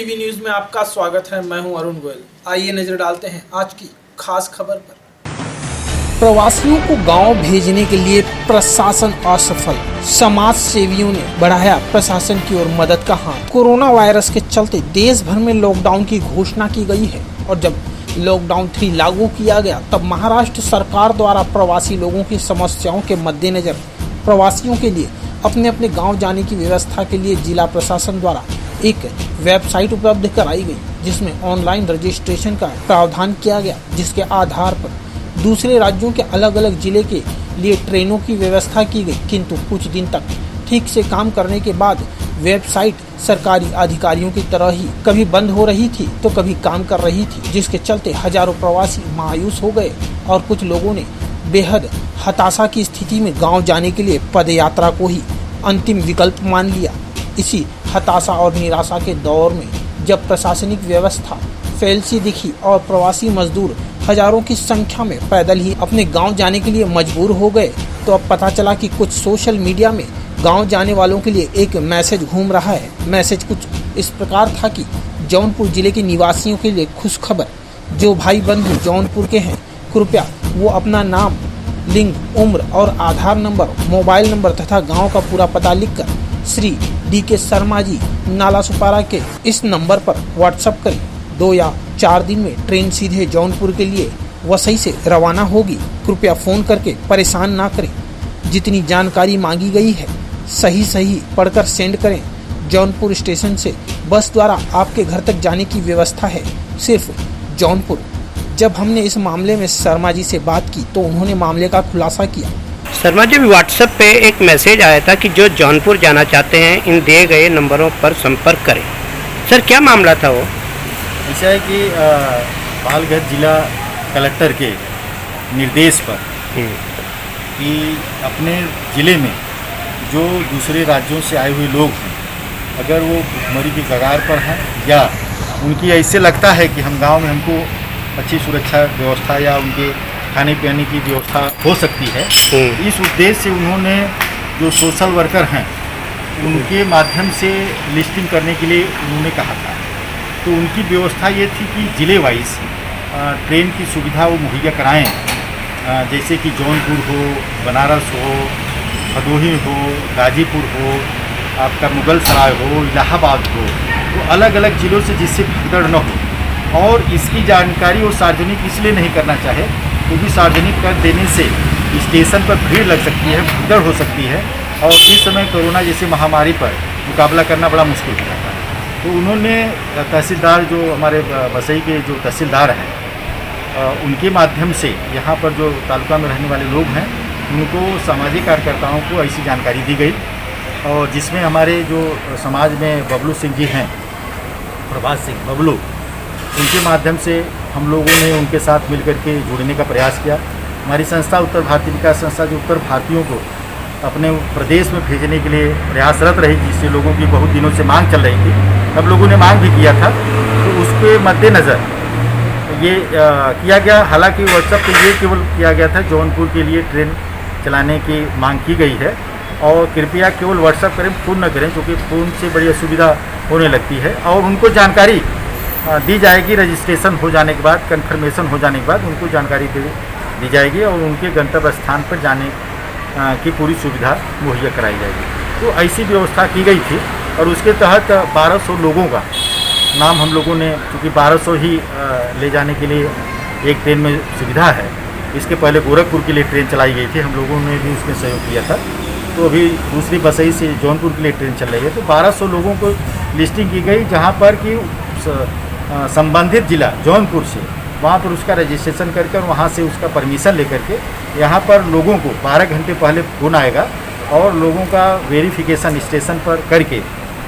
TV news में आपका स्वागत है। मैं हूं अरुण गोयल। आइए नजर डालते हैं आज की खास खबर पर। प्रवासियों को गांव भेजने के लिए प्रशासन असफल, समाज सेवियों ने बढ़ाया प्रशासन की ओर मदद का हाथ। कोरोना वायरस के चलते देश भर में लॉकडाउन की घोषणा की गई है और जब लॉकडाउन 3 लागू किया गया तब महाराष्ट्र सरकार द्वारा प्रवासी लोगों की समस्याओं के मद्देनजर प्रवासियों के लिए अपने अपने गांव जाने की व्यवस्था के लिए जिला प्रशासन द्वारा एक वेबसाइट उपलब्ध कराई गई, जिसमें ऑनलाइन रजिस्ट्रेशन का प्रावधान किया गया, जिसके आधार पर दूसरे राज्यों के अलग अलग जिले के लिए ट्रेनों की व्यवस्था की गई। किंतु कुछ दिन तक ठीक से काम करने के बाद वेबसाइट सरकारी अधिकारियों की तरह ही कभी बंद हो रही थी तो कभी काम कर रही थी, जिसके चलते हजारों प्रवासी मायूस हो गए और कुछ लोगों ने बेहद हताशा की स्थिति में गांव जाने के लिए पदयात्रा को ही अंतिम विकल्प मान लिया। इसी हताशा और निराशा के दौर में जब प्रशासनिक व्यवस्था फेल सी दिखी और प्रवासी मजदूर हजारों की संख्या में पैदल ही अपने गांव जाने के लिए मजबूर हो गए, तो अब पता चला कि कुछ सोशल मीडिया में गांव जाने वालों के लिए एक मैसेज घूम रहा है। मैसेज कुछ इस प्रकार था कि जौनपुर जिले के निवासियों के लिए खुशखबर, जो भाई बंधु जौनपुर के हैं कृपया वो अपना नाम, लिंग, उम्र और आधार नंबर, मोबाइल नंबर तथा गांव का पूरा पता लिखकर श्री DK शर्मा जी, नाला सुपारा के इस नंबर पर व्हाट्सएप करें। 2 या 4 दिन में ट्रेन सीधे जौनपुर के लिए वसई से रवाना होगी। कृपया फ़ोन करके परेशान ना करें। जितनी जानकारी मांगी गई है सही पढ़कर सेंड करें। जौनपुर स्टेशन से बस द्वारा आपके घर तक जाने की व्यवस्था है, सिर्फ जौनपुर। जब हमने इस मामले में शर्मा जी से बात की तो उन्होंने मामले का खुलासा किया। शर्मा जी, व्हाट्सएप पे एक मैसेज आया था कि जो जौनपुर जाना चाहते हैं इन दिए गए नंबरों पर संपर्क करें। सर, क्या मामला था वो? ऐसा है कि पालघर जिला कलेक्टर के निर्देश पर कि अपने ज़िले में जो दूसरे राज्यों से आए हुए लोग हैं, अगर वो भुखमरी की कगार पर हैं या उनकी ऐसे लगता है कि हम गांव में हमको अच्छी सुरक्षा व्यवस्था या उनके खाने पीने की व्यवस्था हो सकती है, इस उद्देश्य से उन्होंने जो सोशल वर्कर हैं उनके माध्यम से लिस्टिंग करने के लिए उन्होंने कहा था। तो उनकी व्यवस्था ये थी कि ज़िले वाइज ट्रेन की सुविधा वो मुहैया कराएँ, जैसे कि जौनपुर हो, बनारस हो, भदोही हो, गाजीपुर हो, आपका मुगल सराय हो, इलाहाबाद हो, तो अलग अलग ज़िलों से जिससे भगदड़ न हो। और इसकी जानकारी वो सार्वजनिक इसलिए नहीं करना चाहे क्योंकि सार्वजनिक कर देने से स्टेशन पर भीड़ लग सकती है, भगदड़ हो सकती है और इस समय कोरोना जैसी महामारी पर मुकाबला करना बड़ा मुश्किल हो जाता है। तो उन्होंने तहसीलदार, जो हमारे वसई के जो तहसीलदार हैं, उनके माध्यम से यहाँ पर जो तालुका में रहने वाले लोग हैं उनको सामाजिक कार्यकर्ताओं को ऐसी जानकारी दी गई और जिसमें हमारे जो समाज में बबलू सिंह जी हैं, प्रभात सिंह बबलू, उनके माध्यम से हम लोगों ने उनके साथ मिलकर के जुड़ने का प्रयास किया। हमारी संस्था उत्तर भारतीय विकास संस्था जो उत्तर भारतीयों को अपने प्रदेश में भेजने के लिए प्रयासरत रही, जिससे लोगों की बहुत दिनों से मांग चल रही थी, तब लोगों ने मांग भी किया था। तो उसके मद्देनज़र ये किया गया। हालांकि व्हाट्सएप पे ये केवल किया गया था जौनपुर के लिए ट्रेन चलाने की मांग की गई है और कृपया केवल व्हाट्सएप करें, फ़ोन न करें, क्योंकि फ़ोन से बड़ी असुविधा होने लगती है। और उनको जानकारी दी जाएगी रजिस्ट्रेशन हो जाने के बाद, कंफर्मेशन हो जाने के बाद उनको जानकारी दी जाएगी और उनके गंतव्य स्थान पर जाने की पूरी सुविधा मुहैया कराई जाएगी। तो ऐसी व्यवस्था की गई थी और उसके तहत 1200 लोगों का नाम हम लोगों ने, क्योंकि 1200 ही ले जाने के लिए एक ट्रेन में सुविधा है। इसके पहले गोरखपुर के लिए ट्रेन चलाई गई थी, हम लोगों ने भी उसमें सहयोग किया था। तो अभी दूसरी वसई से जौनपुर के लिए ट्रेन चल रही है। तो 1200 लोगों को लिस्टिंग की गई, जहाँ पर कि संबंधित जिला जौनपुर से वहाँ पर उसका रजिस्ट्रेशन करके और वहाँ से उसका परमिशन लेकर के यहाँ पर लोगों को 12 घंटे पहले फ़ोन आएगा और लोगों का वेरिफिकेशन स्टेशन पर करके,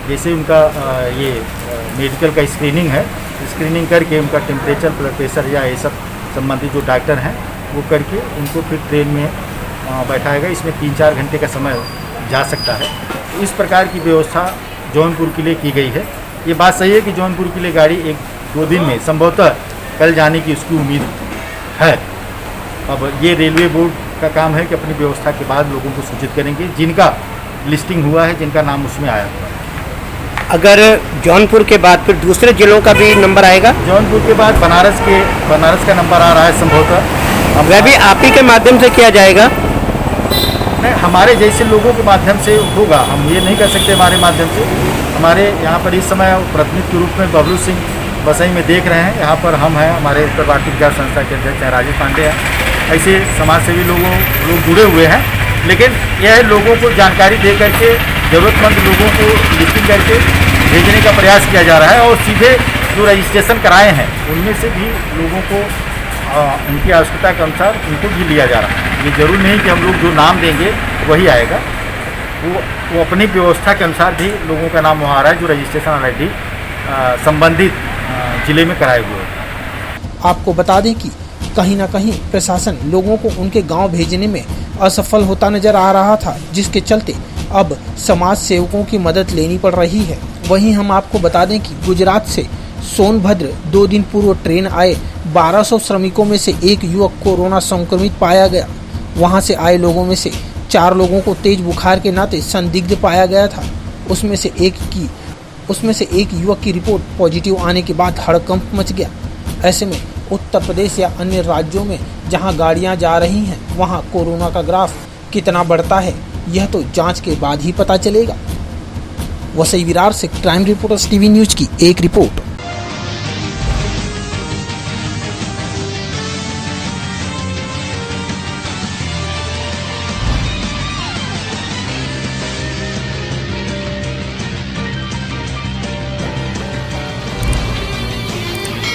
जैसे उनका ये मेडिकल का स्क्रीनिंग है, स्क्रीनिंग करके उनका टेम्परेचर, ब्लड प्रेशर या ये सब संबंधित जो डॉक्टर हैं वो करके उनको फिर ट्रेन में बैठाएगा। इसमें 3-4 घंटे का समय जा सकता है। इस प्रकार की व्यवस्था जौनपुर के लिए की गई है। ये बात सही है कि जौनपुर के लिए गाड़ी 1-2 दिन में संभवतः कल जाने की उसकी उम्मीद है। अब ये रेलवे बोर्ड का काम है कि अपनी व्यवस्था के बाद लोगों को सूचित करेंगे जिनका लिस्टिंग हुआ है, जिनका नाम उसमें आया हुआ है। अगर जौनपुर के बाद फिर दूसरे जिलों का भी नंबर आएगा? जौनपुर के बाद बनारस का नंबर आ रहा है संभवतः। वह भी आप ही के माध्यम से किया जाएगा? नहीं, हमारे जैसे लोगों के माध्यम से होगा, हम ये नहीं कर सकते हमारे माध्यम से। हमारे यहाँ पर इस समय प्रतिनिधि के रूप में बबलू सिंह बसई में देख रहे हैं। यहाँ पर हम हैं, हमारे उत्तर भारतीय विकास संस्था के अध्यक्ष हैं राजेश पांडे हैं। ऐसे समाजसेवी लोग जुड़े हुए हैं, लेकिन यह लोगों को जानकारी दे करके ज़रूरतमंद लोगों को लिस्टिंग करके भेजने का प्रयास किया जा रहा है। और सीधे जो रजिस्ट्रेशन कराए हैं उनमें से भी लोगों को उनकी आवश्यकता के अनुसार उनको भी लिया जा रहा है। ये जरूर नहीं कि हम लोग जो नाम देंगे वही आएगा, वो अपनी व्यवस्था के अनुसार भी लोगों का नाम वहाँ आ रहा है जो रजिस्ट्रेशन ऑलरेडी संबंधित जिले में कराए हुए हैं। आपको बता दें कि कहीं ना कहीं प्रशासन लोगों को उनके गांव भेजने में असफल होता नजर आ रहा था, जिसके चलते अब समाज सेवकों की मदद लेनी पड़ रही है। वहीं हम आपको बता दें कि गुजरात से सोनभद्र 2 दिन पूर्व ट्रेन आए 1200 श्रमिकों में से एक युवक कोरोना संक्रमित पाया गया। वहां से आए लोगों में से 4 लोगों को तेज बुखार के नाते संदिग्ध पाया गया था। उसमें से एक युवक की रिपोर्ट पॉजिटिव आने के बाद हड़कंप मच गया। ऐसे में उत्तर प्रदेश या अन्य राज्यों में जहां गाड़ियां जा रही हैं, वहां कोरोना का ग्राफ कितना बढ़ता है यह तो जांच के बाद ही पता चलेगा। वसई विरार से क्राइम रिपोर्टर्स टीवी न्यूज की एक रिपोर्ट।